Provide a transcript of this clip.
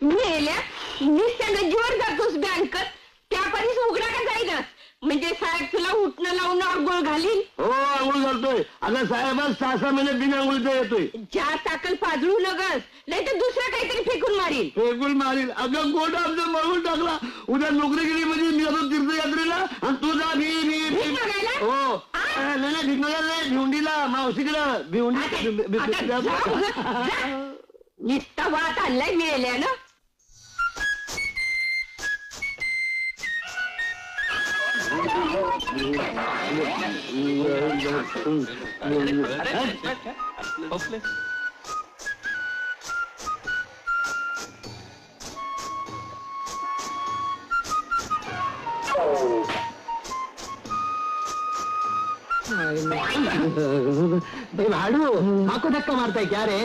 मेल्या नुसत्या गज्जीवर जातोस बँकत त्या पाणीच उघडा का जाईनास म्हणजे साहेब तुला उठणं लावून आंघोळ घालील. हो आंघोळ घालतोय. अगं साहेबच 6-6 महिने बिन आंघोळीचा येतोय. ज्या ताकल पाजळू नगस नाही तर दुसरं काहीतरी फेकून मारील. फेकून मारील. अगं गोट आमचं मळून टाकला. उद्या नोकरी गेली म्हणजे मी जातो तीर्थयात्रेला आणि तू जा भीक मागायला? हो नाही भीक मागायला नाही भिवंडीला मावशीकडं निस्ता वाट आणलाय मिळाल्या ना. भाडू हाको धक्का मारताय क्या रे?